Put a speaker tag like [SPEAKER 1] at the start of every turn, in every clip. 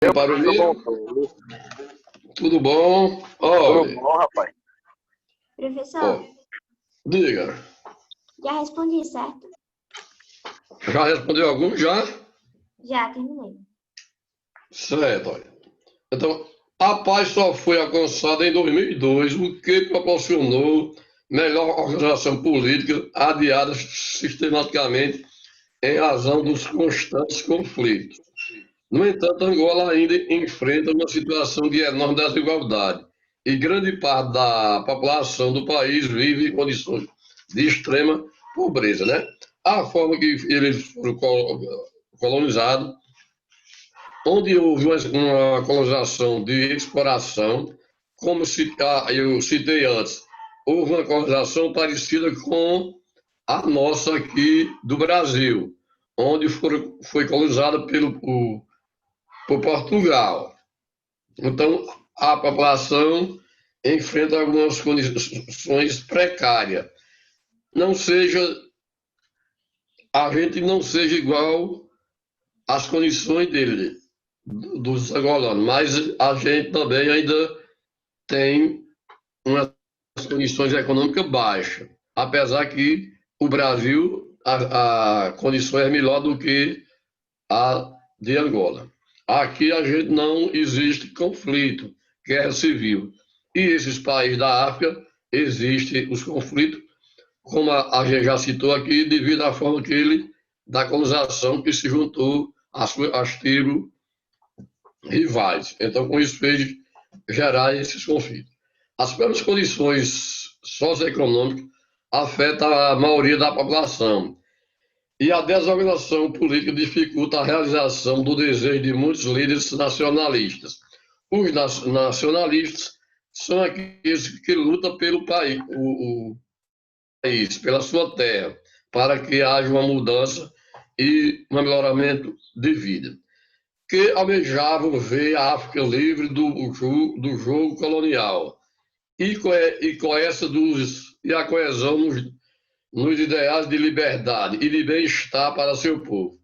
[SPEAKER 1] Meu
[SPEAKER 2] Barulho,
[SPEAKER 1] bom,
[SPEAKER 2] tudo bom?
[SPEAKER 1] tudo
[SPEAKER 2] Olha,
[SPEAKER 1] bom, rapaz?
[SPEAKER 3] Professor,
[SPEAKER 2] ó, diga,
[SPEAKER 3] já respondi, certo?
[SPEAKER 2] já respondeu algum? Já?
[SPEAKER 3] Já terminei.
[SPEAKER 2] Certo, olha. Então, a paz só foi alcançada em 2002, o que proporcionou melhor organização política adiada sistematicamente em razão dos constantes conflitos. No entanto, Angola ainda enfrenta uma situação de enorme desigualdade e grande parte da população do país vive em condições de extrema pobreza, né? A forma que eles foram colonizados, onde houve uma colonização de exploração, como eu citei antes, houve uma colonização parecida com a nossa aqui do Brasil, onde foi colonizada por Portugal. Então, a população enfrenta algumas condições precárias. Não seja, a gente não seja igual às condições dele, dos angolanos, mas a gente também ainda tem umas condições econômicas baixas, apesar que o Brasil, a condição é melhor do que a de Angola. Aqui a gente não existe conflito, guerra civil. E esses países da África existem os conflitos, como a gente já citou aqui, devido à forma que ele, da colonização que se juntou às tribos rivais. Então, com isso fez gerar esses conflitos. As próprias condições socioeconômicas afetam a maioria da população, e a desorganização política dificulta a realização do desejo de muitos líderes nacionalistas. Os nacionalistas são aqueles que lutam pelo país, o país, pela sua terra, para que haja uma mudança e um melhoramento de vida. Que almejavam ver a África livre do jogo colonial e a coesão nos ideais de liberdade e de bem-estar para seu povo.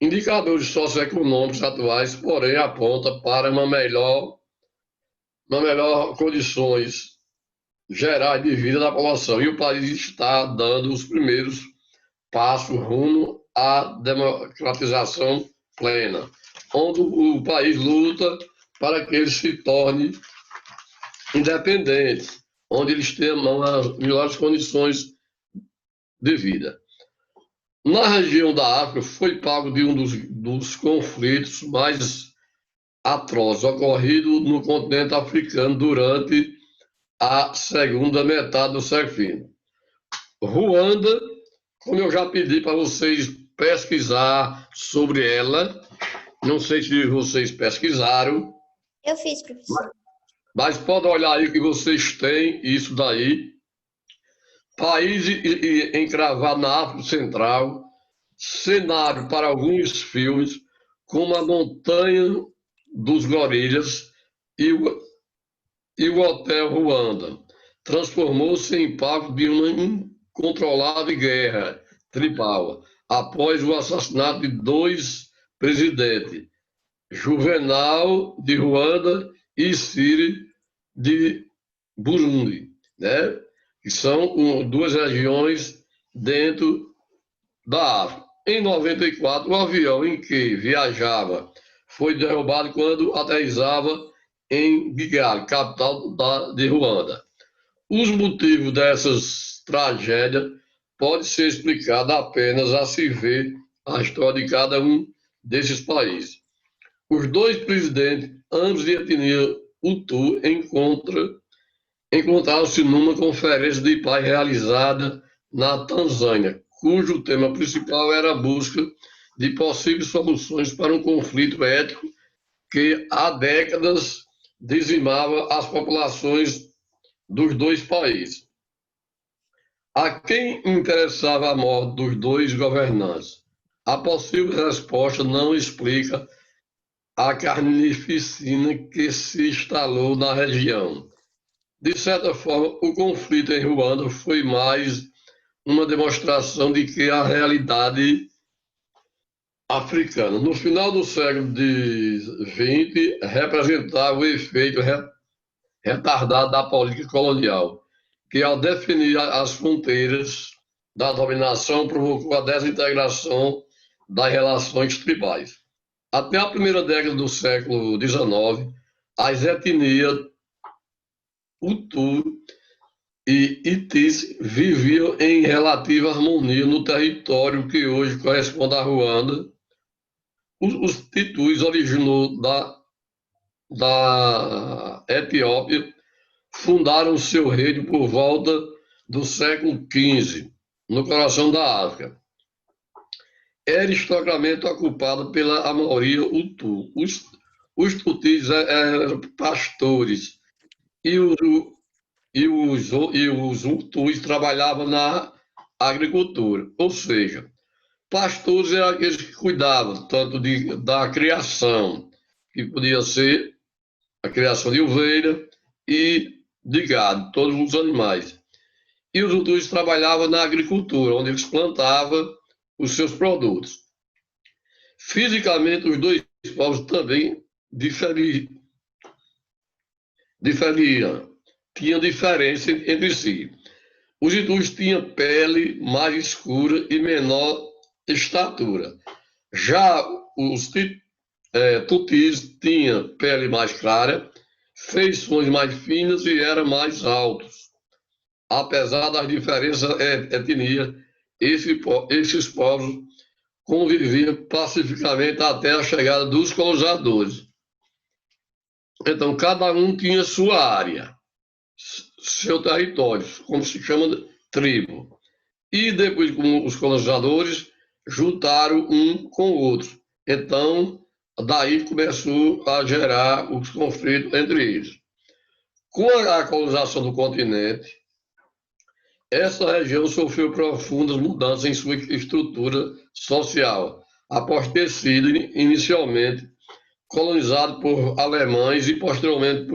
[SPEAKER 2] Indicadores socioeconômicos atuais, porém, apontam para uma melhor condições gerais de vida da população, e o país está dando os primeiros passos rumo à democratização plena, onde o país luta para que ele se torne independente, onde eles tenham as melhores condições de vida. Na região da África, foi palco de um dos conflitos mais atrozes ocorrido no continente africano durante a segunda metade do século XX. Ruanda, como eu já pedi para vocês pesquisar sobre ela, não sei se vocês pesquisaram,
[SPEAKER 3] Eu fiz, professor.
[SPEAKER 2] mas podem olhar aí que vocês têm isso daí. País encravado na África Central, cenário para alguns filmes, como a Montanha dos Gorilas e o Hotel Ruanda. Transformou-se em palco de uma incontrolável guerra tribal, após o assassinato de dois presidentes, Juvenal de Ruanda e Cire de Burundi, né? Que são duas regiões dentro da África. Em 94, o avião em que viajava foi derrubado quando aterrissava em Kigali, capital de Ruanda. Os motivos dessas tragédias podem ser explicados apenas a se ver a história de cada um desses países. Os dois presidentes, ambos de etnia Hutu, encontraram-se numa conferência de paz realizada na Tanzânia, cujo tema principal era a busca de possíveis soluções para um conflito étnico que há décadas dizimava as populações dos dois países. A quem interessava a morte dos dois governantes? A possível resposta não explica a carnificina que se instalou na região. De certa forma, o conflito em Ruanda foi mais uma demonstração de que a realidade africana. No final do século XX, representava o efeito retardado da política colonial, que ao definir as fronteiras da dominação provocou a desintegração das relações tribais. Até a primeira década do século XIX, as etnias Hutu e Itis viviam em relativa harmonia no território que hoje corresponde à Ruanda. Os Titus originou da Etiópia, fundaram seu reino por volta do século XV, no coração da África. Era historicamente ocupada pela maioria Hutu. Os Tutis eram pastores e os Hutus trabalhavam na agricultura, ou seja, pastores eram aqueles que cuidavam tanto da criação, que podia ser a criação de ovelha e de gado, todos os animais. E os Hutus trabalhavam na agricultura, onde eles plantavam os seus produtos. Fisicamente, os dois povos também diferiam, tinham diferença entre si. Os Hutus tinham pele mais escura e menor estatura. Já os Tutis tinham pele mais clara, feições mais finas e eram mais altos. Apesar das diferenças etnias, esses povos conviviam pacificamente até a chegada dos colonizadores. Então, cada um tinha sua área, seu território, como se chama de tribo. E depois, como os colonizadores juntaram um com o outro. Então, daí começou a gerar os conflitos entre eles. Com a colonização do continente, essa região sofreu profundas mudanças em sua estrutura social, após ter sido inicialmente colonizado por alemães e posteriormente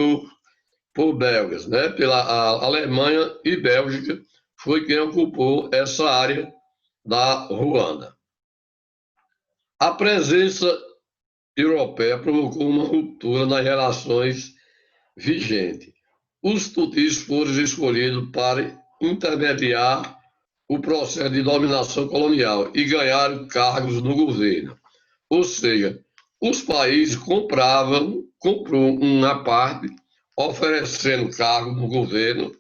[SPEAKER 2] por belgas, né? Pela Alemanha e Bélgica foi quem ocupou essa área da Ruanda. A presença europeia provocou uma ruptura nas relações vigentes. Os tutis foram escolhidos para intermediar o processo de dominação colonial e ganharam cargos no governo. Ou seja, os países comprou uma parte, oferecendo cargo no governo,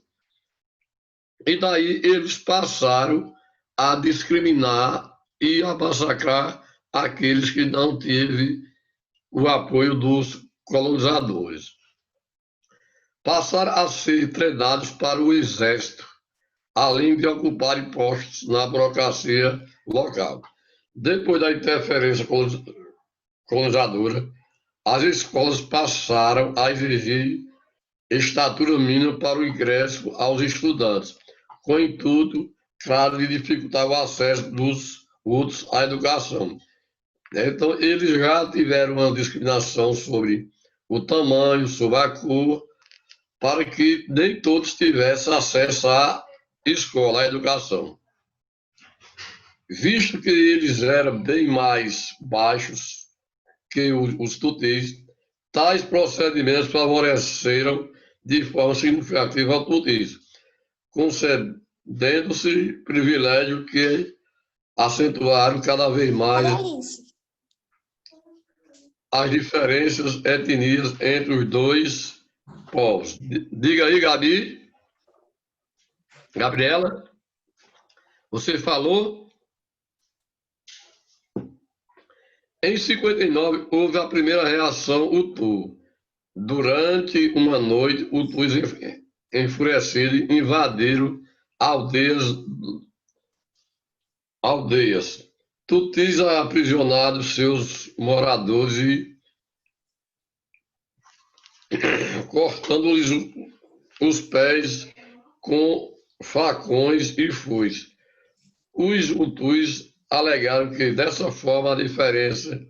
[SPEAKER 2] e daí eles passaram a discriminar e a massacrar aqueles que não tiveram o apoio dos colonizadores. Passaram a ser treinados para o exército, além de ocuparem postos na burocracia local. Depois da interferência colonizadora, as escolas passaram a exigir estatura mínima para o ingresso aos estudantes, com o intuito, claro, de dificultar o acesso dos outros à educação. Então, eles já tiveram uma discriminação sobre o tamanho, sobre a cor, para que nem todos tivessem acesso à escola, à educação. Visto que eles eram bem mais baixos que os tutis, tais procedimentos favoreceram de forma significativa ao tutis, concedendo-se privilégio que acentuaram cada vez mais as diferenças etnias entre os dois povos. Diga aí, Gabi. Gabriela, você falou? Em 59, houve a primeira reação Hutu. Durante uma noite, Hutus enfurecidos invadiram aldeias. Tutis aprisionaram seus moradores e cortando-lhes os pés com facões e foices. Os Hutus alegaram que, dessa forma, a diferença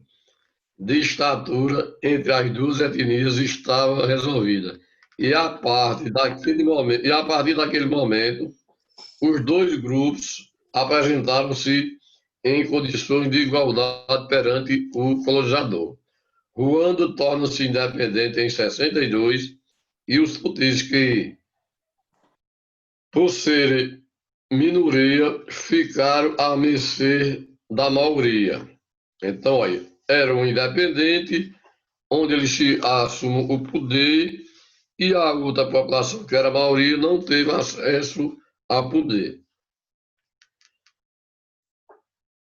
[SPEAKER 2] de estatura entre as duas etnias estava resolvida. E a partir daquele momento, os dois grupos apresentaram-se em condições de igualdade perante o colonizador. Ruanda torna-se independente em 62 e os tutis que, por serem minoria, ficaram à mercê da maioria. Então, olha, era um independente, onde eles assumem o poder e a outra população, que era a maioria, não teve acesso a poder.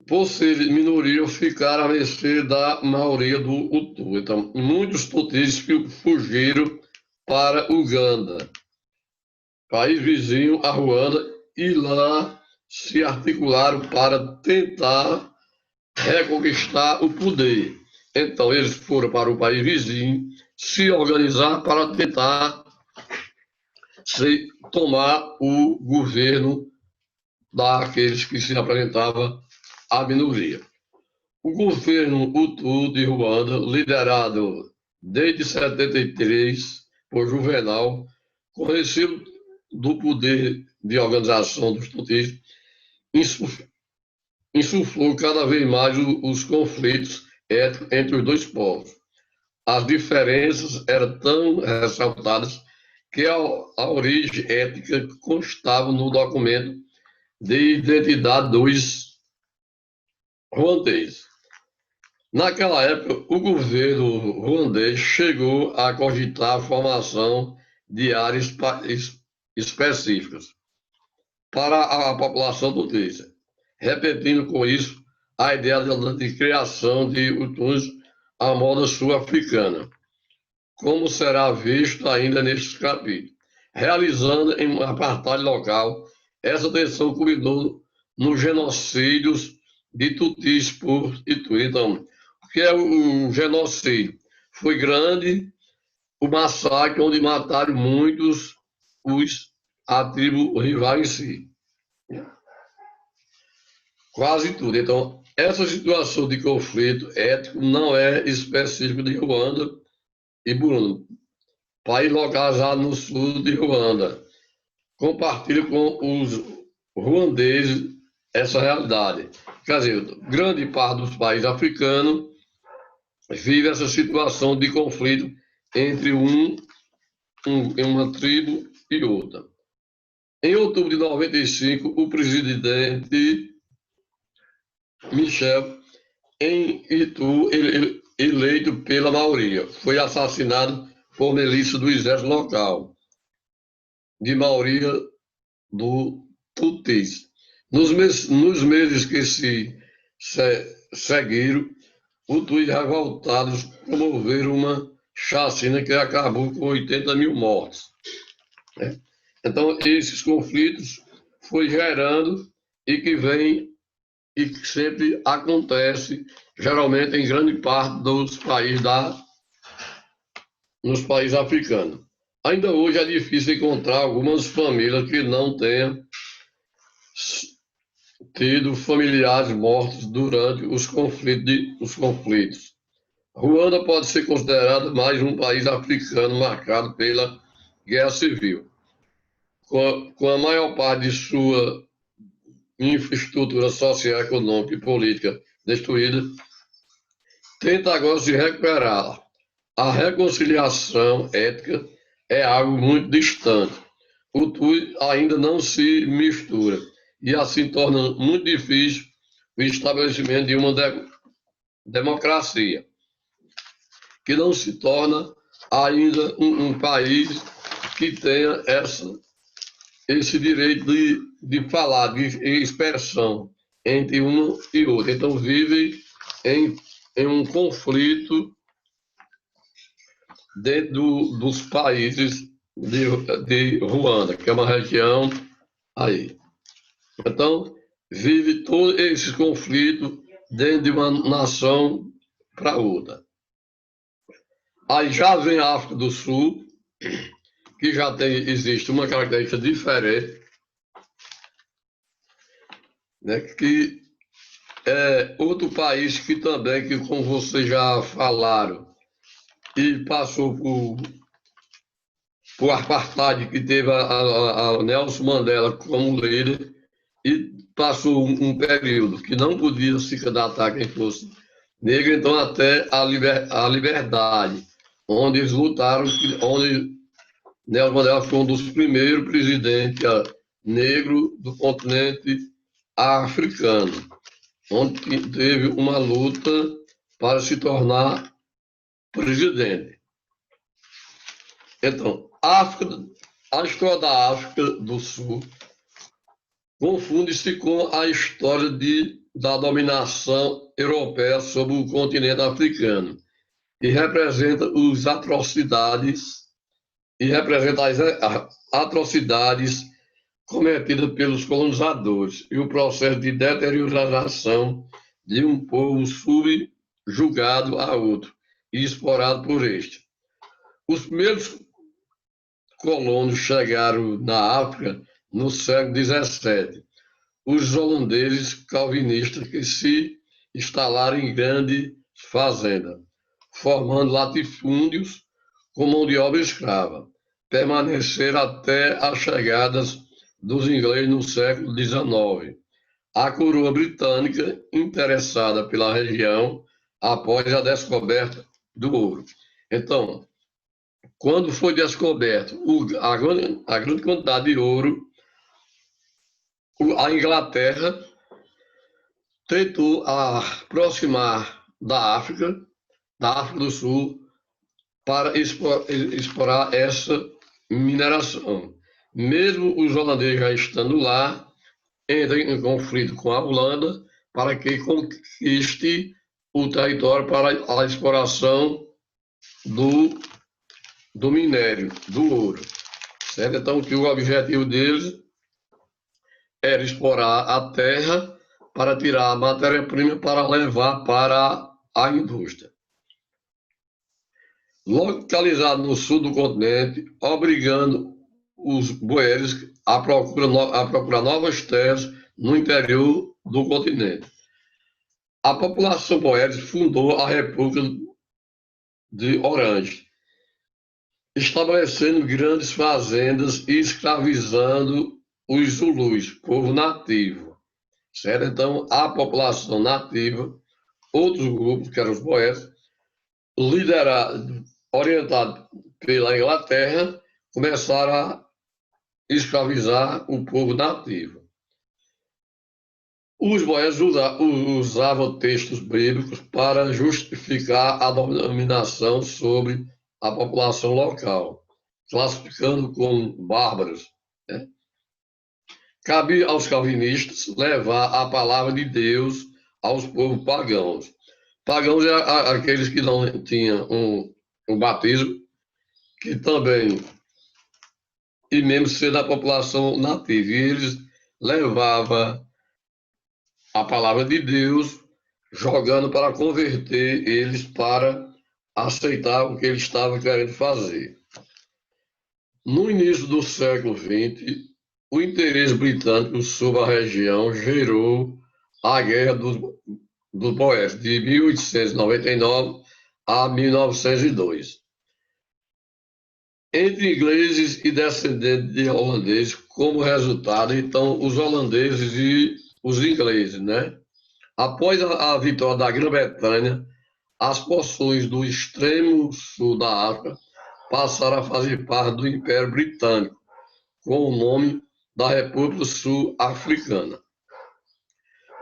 [SPEAKER 2] Por ser minoria, ficaram à mercê da maioria do Hutu. Então, muitos tutis fugiram para Uganda, país vizinho a Ruanda, e lá se articularam para tentar reconquistar o poder. Então, eles foram para o país vizinho se organizar para tentar tomar o governo daqueles que se apresentavam à minoria. O governo Hutu de Ruanda, liderado desde 73 por Juvenal, conhecido do poder de organização dos Tutis, insuflou cada vez mais os conflitos entre os dois povos. As diferenças eram tão ressaltadas que a origem étnica constava no documento de identidade dos ruandeses. Naquela época, o governo ruandês chegou a cogitar a formação de áreas específicas para a população tutsi, repetindo com isso a ideia de criação de Hutus à moda sul-africana, como será visto ainda neste capítulo. Realizando em uma apartheid local, essa tensão culminou nos genocídios de tutis por Itu. Então, o que é o genocídio? Foi grande o massacre onde mataram muitos a tribo rival em si. Quase tudo. Então, essa situação de conflito étnico não é específica de Ruanda e Burundi, país localizado no sul de Ruanda. Compartilha com os ruandeses essa realidade. Quer dizer, grande parte dos países africanos vive essa situação de conflito entre uma tribo e outra. Em outubro de 95, o presidente Michel, em Itu, eleito pela maioria, foi assassinado por milícia do exército local, de maioria do Tutis. Nos meses que se seguiram, os Tutis revoltados promoveram uma chacina que acabou com 80 mil mortes. Né? Então, esses conflitos foi gerando e que vem e que sempre acontece, geralmente em grande parte dos países nos países africanos. Ainda hoje é difícil encontrar algumas famílias que não tenham tido familiares mortos durante os conflitos. Ruanda pode ser considerado mais um país africano marcado pela guerra civil. Com a maior parte de sua infraestrutura social, econômica e política destruída, tenta agora se recuperar. A reconciliação étnica é algo muito distante. O TUI ainda não se mistura e assim torna muito difícil o estabelecimento de uma democracia, que não se torna ainda um país que tenha esse direito de falar, de expressão entre um e outro. Então, vive em um conflito dentro dos países de Ruanda, que é uma região aí. Então, vive todo esse conflito dentro de uma nação para outra. Aí já vem a África do Sul, que já existe uma característica diferente, né, que é outro país que também, que como vocês já falaram, e passou por apartheid, que teve a Nelson Mandela como líder, e passou um período que não podia se candidatar quem fosse negro, então até a liberdade, onde eles lutaram, onde Nelson Mandela foi um dos primeiros presidentes negros do continente africano, onde teve uma luta para se tornar presidente. Então, a história da África do Sul confunde-se com a história da dominação europeia sobre o continente africano e representa as atrocidades cometidas pelos colonizadores e o processo de deterioração de um povo subjugado a outro e explorado por este. Os primeiros colonos chegaram na África no século XVII. Os holandeses calvinistas que se instalaram em grandes fazendas, formando latifúndios com mão de obra escrava, permaneceram até as chegadas dos ingleses no século XIX. A coroa britânica, interessada pela região após a descoberta do ouro. Então, quando foi descoberto a grande quantidade de ouro, a Inglaterra tentou aproximar da África do Sul, para explorar essa mineração. Mesmo os holandeses já estando lá, entram em conflito com a Holanda para que conquiste o território para a exploração do minério, do ouro. Certo? Então, que o objetivo deles era explorar a terra para tirar a matéria-prima para levar para a indústria. Localizado no sul do continente, obrigando os boeres a procurar novas terras no interior do continente. A população boer fundou a República de Orange, estabelecendo grandes fazendas e escravizando os Zulus, povo nativo. Certo? Então, a população nativa, outros grupos, que eram os boeres, orientados pela Inglaterra, começaram a escravizar o povo nativo. Os boeres usavam textos bíblicos para justificar a dominação sobre a população local, classificando como bárbaros. Né? Cabia aos calvinistas levar a palavra de Deus aos povos pagãos. Pagãos é aqueles que não tinham um batismo, que também, e mesmo sendo a população nativa, e eles levavam a palavra de Deus, jogando para converter eles para aceitar o que eles estavam querendo fazer. No início do século XX, o interesse britânico sobre a região gerou a Guerra dos Boeres, de 1899 a 1902. Entre ingleses e descendentes de holandeses, como resultado, então, os holandeses e os ingleses, né? Após a vitória da Grã-Bretanha, as porções do extremo sul da África passaram a fazer parte do Império Britânico, com o nome da República Sul-Africana.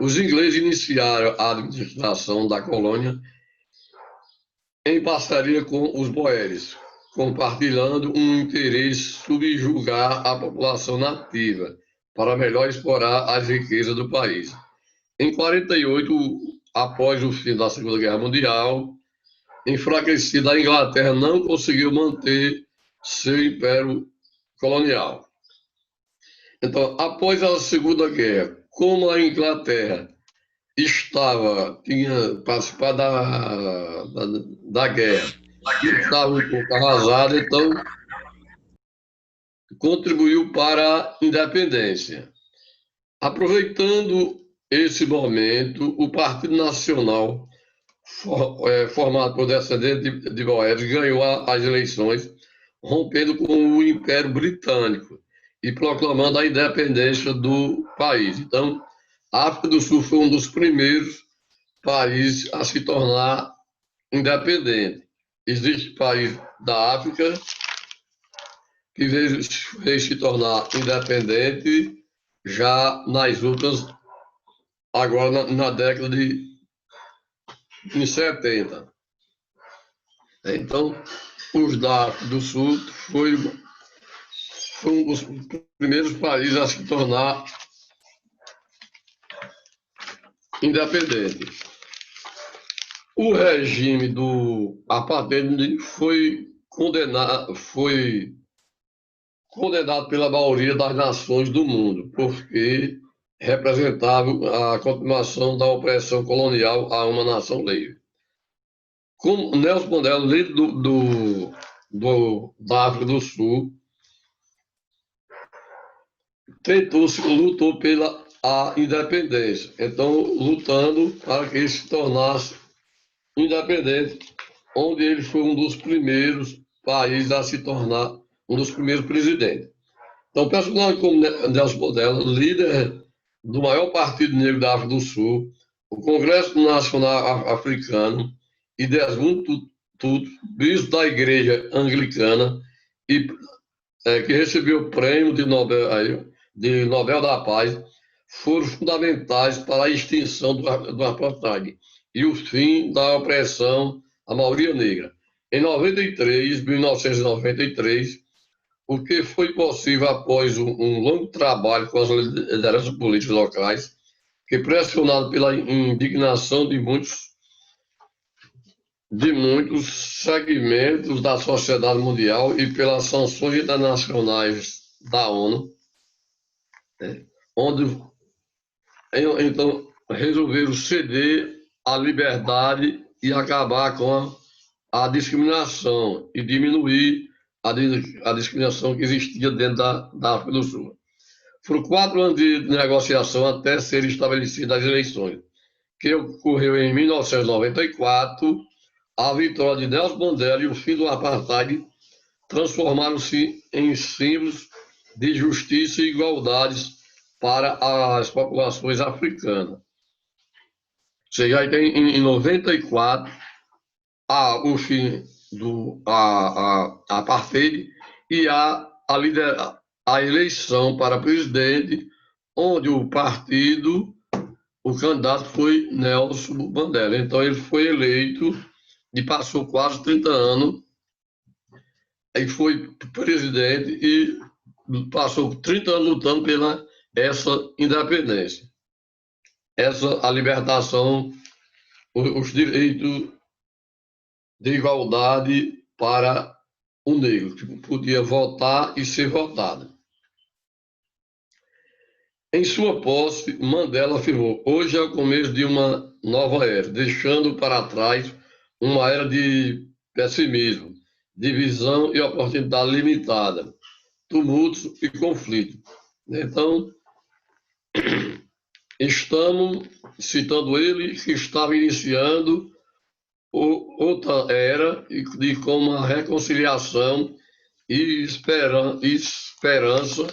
[SPEAKER 2] Os ingleses iniciaram a administração da colônia em parceria com os boeres, compartilhando um interesse subjugar a população nativa para melhor explorar as riquezas do país. Em 48, após o fim da Segunda Guerra Mundial, enfraquecida, a Inglaterra não conseguiu manter seu império colonial. Então, após a Segunda Guerra, como a Inglaterra tinha participado da guerra, estava um pouco arrasada, então contribuiu para a independência. Aproveitando esse momento, o Partido Nacional, formado por descendentes de boeres, ganhou as eleições, rompendo com o Império Britânico e proclamando a independência do país. Então, A África do Sul foi um dos primeiros países a se tornar independente. Existe país da África que veio se tornar independente já nas outras, agora na década de 70. Então, os da África do Sul foi um dos primeiros países a se tornar independente. O regime do apartheid foi condenado pela maioria das nações do mundo, porque representava a continuação da opressão colonial a uma nação livre. Como Nelson Mandela, líder da África do Sul, lutou pela a independência, então lutando para que ele se tornasse independente, onde ele foi um dos primeiros países a se tornar um dos primeiros presidentes. Então, personagem como Nelson Mandela, líder do maior partido negro da África do Sul, o Congresso Nacional Africano e Desmond Tutu, bispo da Igreja Anglicana, e que recebeu o prêmio de Nobel da Paz, foram fundamentais para a extinção do apartheid e o fim da opressão à maioria negra. Em 1993, o que foi possível após um longo trabalho com as lideranças políticas locais, que pressionado pela indignação de muitos segmentos da sociedade mundial e pelas sanções internacionais da ONU, onde então resolveram ceder à liberdade e acabar com a discriminação e diminuir a discriminação que existia dentro da África do Sul. Foram 4 anos de negociação até serem estabelecidas as eleições, que ocorreu em 1994. A vitória de Nelson Mandela e o fim do apartheid transformaram-se em símbolos de justiça e igualdade para as populações africanas. Você já tem em 94 o fim do apartheid e a eleição para presidente, onde o candidato foi Nelson Mandela. Então ele foi eleito e passou quase 30 anos, aí foi presidente e passou 30 anos lutando pela essa independência, a libertação, os direitos de igualdade para o negro, que podia votar e ser votado. Em sua posse, Mandela afirmou: hoje é o começo de uma nova era, deixando para trás uma era de pessimismo, divisão e oportunidade limitada, tumultos e conflito. Então, estamos citando ele, que estava iniciando outra era e com uma reconciliação e esperança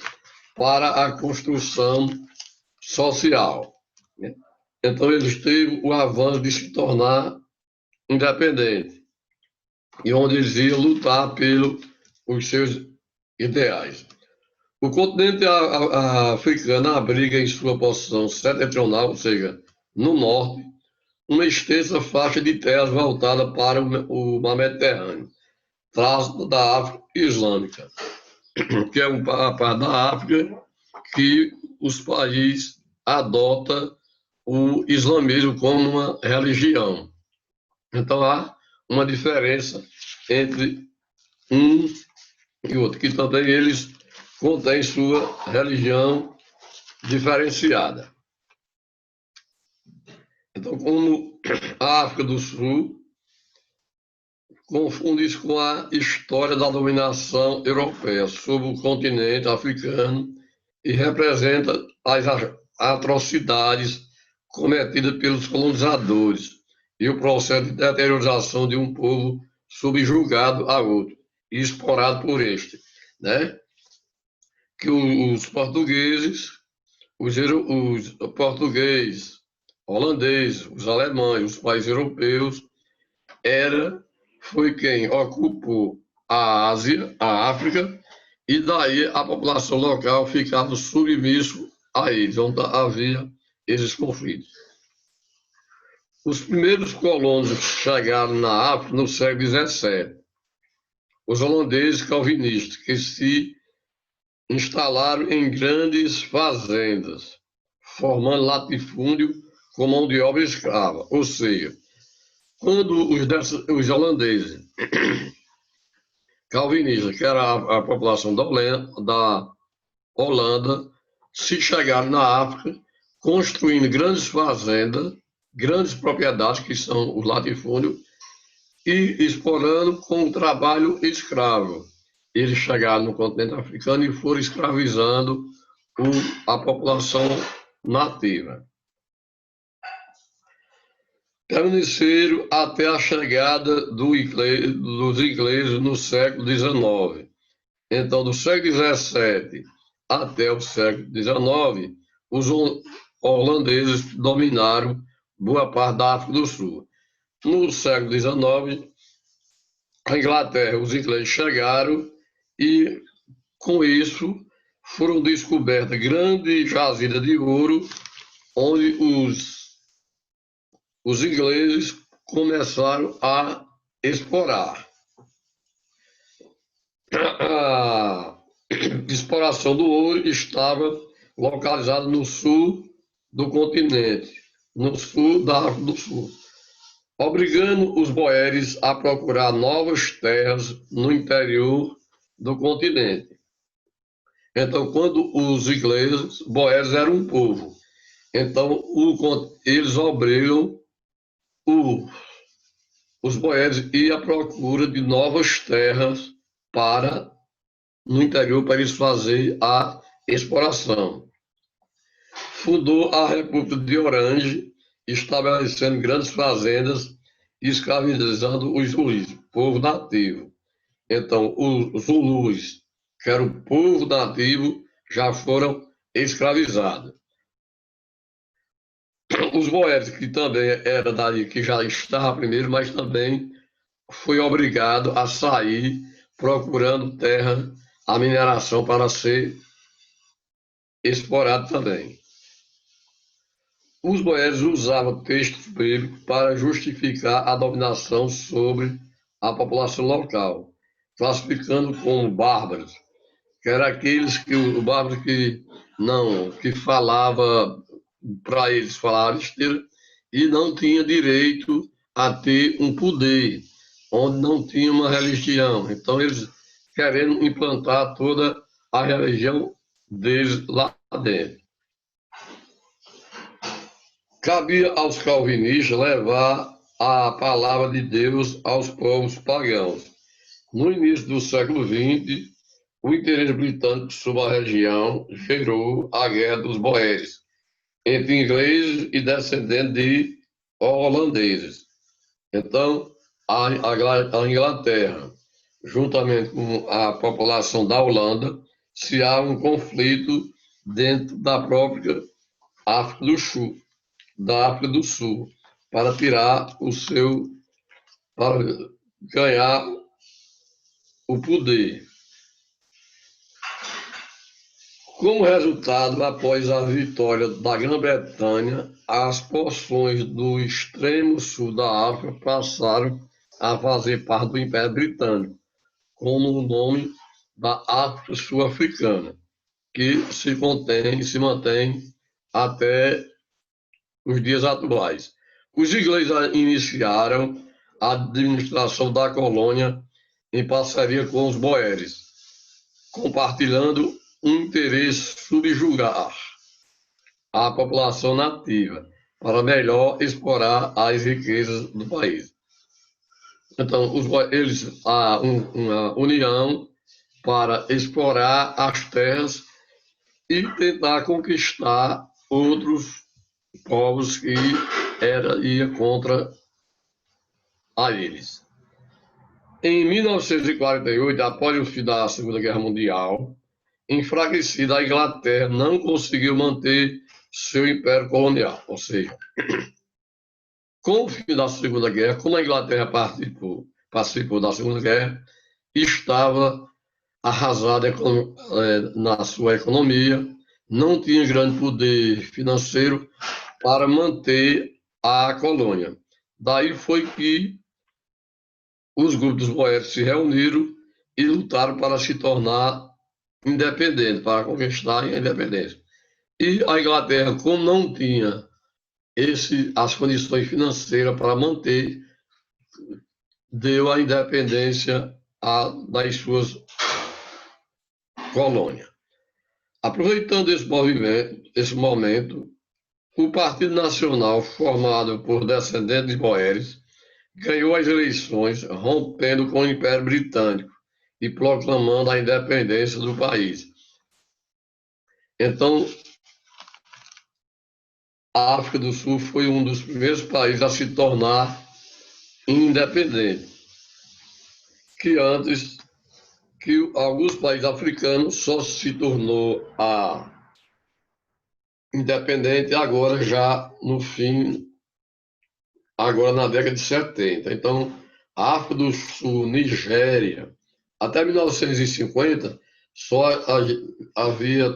[SPEAKER 2] para a construção social. Então, eles teve o avanço de se tornar independente, e onde eles iam lutar pelos seus ideais. O continente africano abriga em sua porção setentrional, ou seja, no norte, uma extensa faixa de terras voltada para o mar Mediterrâneo, traço da África Islâmica, que é uma parte da África que os países adotam o islamismo como uma religião. Então há uma diferença entre um e outro, que também eles contêm sua religião diferenciada. Então, como a África do Sul confunde-se com a história da dominação europeia sobre o continente africano e representa as atrocidades cometidas pelos colonizadores e o processo de deteriorização de um povo subjugado a outro e explorado por este, né? Que os portugueses os portugueses, holandeses, os alemães, os países europeus, foi quem ocupou a Ásia, a África, e daí a população local ficava submisso a eles, onde havia esses conflitos. Os primeiros colonos chegaram na África no século XVII, os holandeses calvinistas, que se instalaram em grandes fazendas, formando latifúndio com mão de obra escrava. Ou seja, quando os holandeses calvinistas, que era a população da Holanda, se chegaram na África, construindo grandes fazendas, grandes propriedades, que são os latifúndios, e explorando com o trabalho escravo. Eles chegaram no continente africano e foram escravizando a população nativa. Permaneceram até a chegada dos ingleses no século XIX. Então, do século XVII até o século XIX, os holandeses dominaram boa parte da África do Sul. No século XIX, a Inglaterra, os ingleses chegaram e, com isso, foram descobertas grandes jazidas de ouro, onde os ingleses começaram a explorar. A exploração do ouro estava localizada no sul do continente, no sul da África do Sul, obrigando os boeres a procurar novas terras no interior do continente. Então, quando os ingleses, boeres eram um povo, então eles obrigam os boeres a ir à procura de novas terras no interior para eles fazerem a exploração. Fundou a República de Orange, estabelecendo grandes fazendas e escravizando os Zulus, povo nativo. Então, os Zulus, que era o povo nativo, já foram escravizados. Os boeres, que também era daí, que já estava primeiro, mas também foi obrigado a sair procurando terra, a mineração para ser explorado também. Os boeres usavam textos bíblicos para justificar a dominação sobre a população local, classificando como bárbaros, que eram aqueles o bárbaro que falava para eles falar besteira e não tinha direito a ter um poder, onde não tinha uma religião. Então, eles querendo implantar toda a religião deles lá dentro. Cabia aos calvinistas levar a palavra de Deus aos povos pagãos. No início do século XX, o interesse britânico sobre a região gerou a Guerra dos Boeres, entre ingleses e descendentes de holandeses. Então, a Inglaterra, juntamente com a população da Holanda, se há um conflito dentro da própria África do Sul, para ganhar o poder. Como resultado, após a vitória da Grã-Bretanha, as porções do extremo sul da África passaram a fazer parte do Império Britânico, como o nome da África Sul-Africana, que se mantém até os dias atuais. Os ingleses iniciaram a administração da colônia em parceria com os boeres, compartilhando um interesse subjugar a população nativa para melhor explorar as riquezas do país. Então, há uma união para explorar as terras e tentar conquistar outros povos que ia contra a eles. Em 1948, após o fim da Segunda Guerra Mundial, enfraquecida, a Inglaterra não conseguiu manter seu império colonial. Ou seja, com o fim da Segunda Guerra, como a Inglaterra participou da Segunda Guerra, estava arrasada na sua economia, não tinha grande poder financeiro para manter a colônia. Daí foi que os grupos boeros se reuniram e lutaram para se tornar independente, para conquistar a independência. E a Inglaterra, como não tinha as condições financeiras para manter, deu a independência das suas colônias. Aproveitando esse momento, o Partido Nacional, formado por descendentes de boeres, ganhou as eleições, rompendo com o Império Britânico e proclamando a independência do país. Então, a África do Sul foi um dos primeiros países a se tornar independente, que antes que alguns países africanos só se tornou independente agora já no fim, agora na década de 70. Então, a África do Sul, Nigéria, até 1950, só havia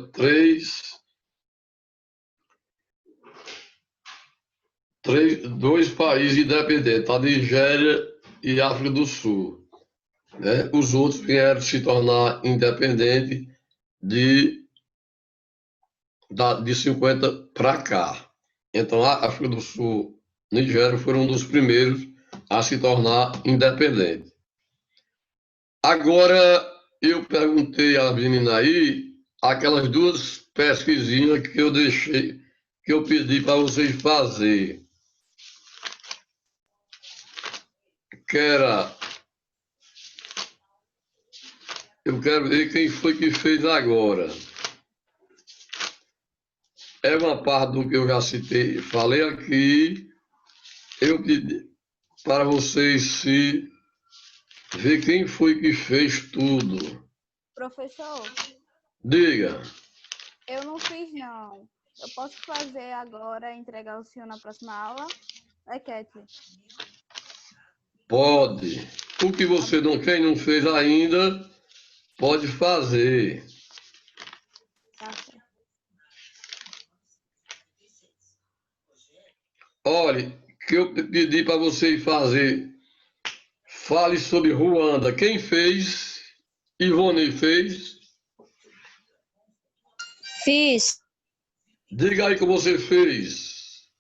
[SPEAKER 2] dois países independentes, a Nigéria e a África do Sul. Né? Os outros vieram se tornar independentes de 50 para cá. Então, a África do Sul e Nigéria foram um dos primeiros a se tornar independente. Agora, eu perguntei à menina aí aquelas duas pesquisinhas que eu deixei, que eu pedi para vocês fazer. Que era... Eu quero ver quem foi que fez agora. É uma parte do que eu já citei, falei aqui. Eu pedi para vocês ver quem foi que fez tudo.
[SPEAKER 1] Professor,
[SPEAKER 2] Diga.
[SPEAKER 1] eu não fiz, não. Eu posso fazer agora e entregar o senhor na próxima aula? É, Katy?
[SPEAKER 2] Pode. O que você quem não fez ainda, pode fazer.
[SPEAKER 1] Tá certo.
[SPEAKER 2] Olha, que eu pedi para vocês fazer. Fale sobre Ruanda. Quem fez? Ivone fez?
[SPEAKER 3] Fiz.
[SPEAKER 2] Diga aí que você fez.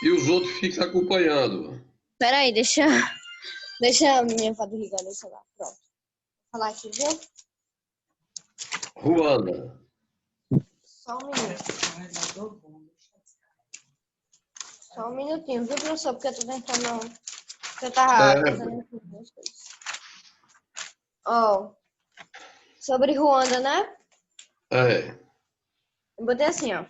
[SPEAKER 2] E os outros ficam acompanhando.
[SPEAKER 3] Peraí, deixa a minha foto ligar no celular. Pronto. Vou falar aqui, viu?
[SPEAKER 2] Ruanda.
[SPEAKER 3] Só um minuto. Só um minutinho, viu, professor? Porque eu tô tentando... Porque eu tava fazendo duas coisas. Ó, sobre Ruanda, né? Eu botei assim, ó.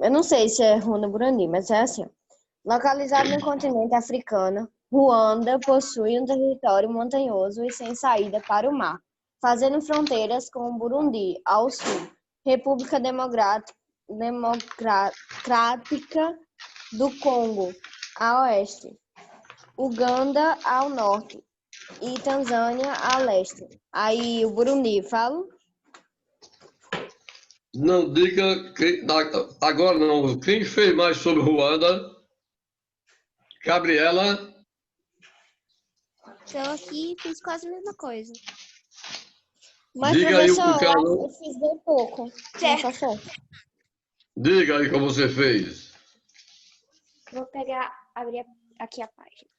[SPEAKER 3] Eu não sei se é Ruanda ou Burundi, mas é assim, ó. Localizado no continente africano, Ruanda possui um território montanhoso e sem saída para o mar, fazendo fronteiras com o Burundi ao sul, República Democrática do Congo a oeste, Uganda ao norte e Tanzânia a leste. Aí o Burundi, falo?
[SPEAKER 2] Não diga agora não. Quem fez mais sobre Ruanda? Gabriela?
[SPEAKER 3] Eu aqui fiz quase a mesma coisa.
[SPEAKER 2] Mas, diga aí o que
[SPEAKER 3] eu fiz bem pouco. Certo.
[SPEAKER 2] Diga aí como você fez.
[SPEAKER 3] Vou abrir aqui a página.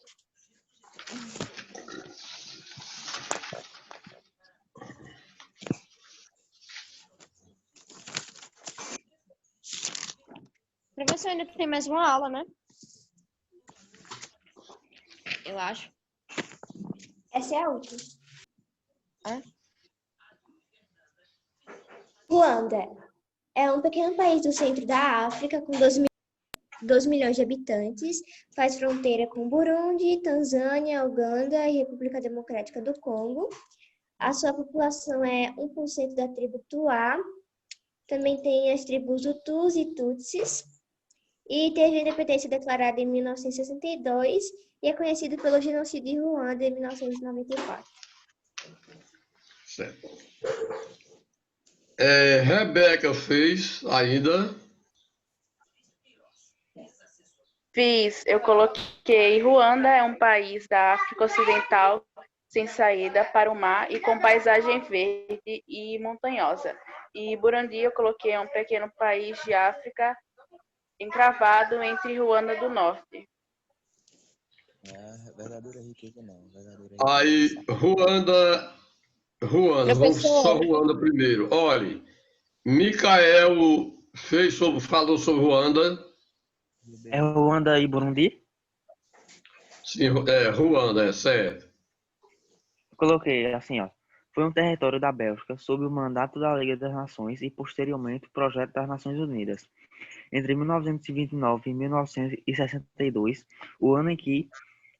[SPEAKER 3] Professor, ainda tem mais uma aula, né? Eu acho. Essa é a última. Ruanda é um pequeno país do centro da África com 2 milhões de habitantes. Faz fronteira com Burundi, Tanzânia, Uganda e República Democrática do Congo.
[SPEAKER 4] A sua população é 1% da tribo Tuá. Também tem as tribos Hutus e Tutsis. E teve a independência declarada em 1962 e é conhecido pelo genocídio de Ruanda em 1994.
[SPEAKER 2] Certo. Rebeca fez ainda.
[SPEAKER 5] Fiz, eu coloquei Ruanda é um país da África Ocidental sem saída para o mar e com paisagem verde e montanhosa. E Burundi eu coloquei um pequeno país de África encravado entre Ruanda do Norte.
[SPEAKER 6] Verdadeira riqueza não. Verdadeira
[SPEAKER 2] Aí,
[SPEAKER 6] riqueza.
[SPEAKER 2] Ruanda, vamos só
[SPEAKER 3] Professor,
[SPEAKER 2] Ruanda primeiro. Olhe, Micael falou sobre Ruanda.
[SPEAKER 7] É Ruanda e Burundi?
[SPEAKER 2] Sim, Ruanda, é certo.
[SPEAKER 7] Eu coloquei assim, ó. Foi um território da Bélgica sob o mandato da Liga das Nações e posteriormente o Projeto das Nações Unidas. Entre 1929 e 1962, o ano em que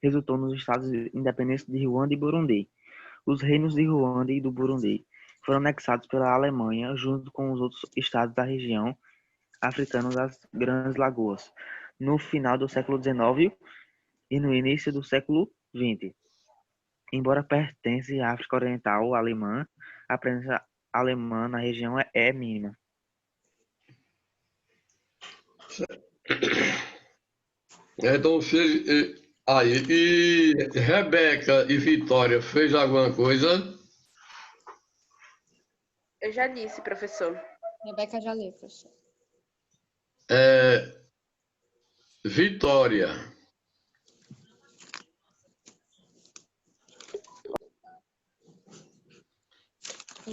[SPEAKER 7] resultou nos estados independentes de Ruanda e Burundi. Os reinos de Ruanda e do Burundi foram anexados pela Alemanha junto com os outros estados da região africana das Grandes Lagoas, no final do século XIX e no início do século XX. Embora pertence à África Oriental Alemã, a presença alemã na região é mínima.
[SPEAKER 2] Então, aí, e Rebeca e Vitória fez alguma coisa?
[SPEAKER 5] Eu já disse, professor.
[SPEAKER 3] Rebeca já leu, professor.
[SPEAKER 2] Vitória.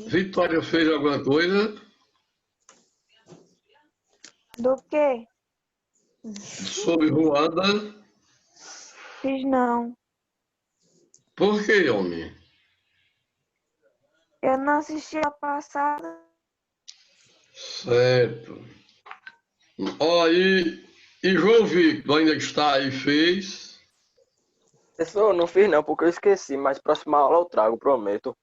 [SPEAKER 2] Vitória fez alguma coisa?
[SPEAKER 8] Do quê?
[SPEAKER 2] Sobre Ruanda?
[SPEAKER 8] Fiz não.
[SPEAKER 2] Por que, homem?
[SPEAKER 8] Eu não assisti a passada.
[SPEAKER 2] Certo. Ó, e João Victor, ainda que está aí, fez.
[SPEAKER 9] Professor, não fiz não, porque eu esqueci, mas próxima aula eu trago, prometo.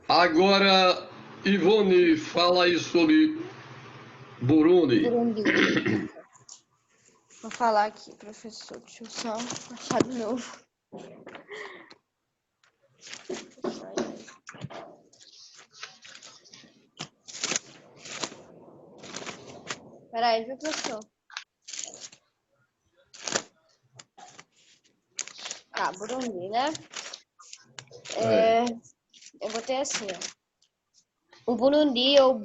[SPEAKER 2] Agora, Ivone, fala aí sobre Burundi.
[SPEAKER 3] Burundi. Vou falar aqui, professor. Deixa eu só achar de novo. Peraí, viu, professor? Tá, Burundi, né? Eu botei assim, ó. O Burundi ou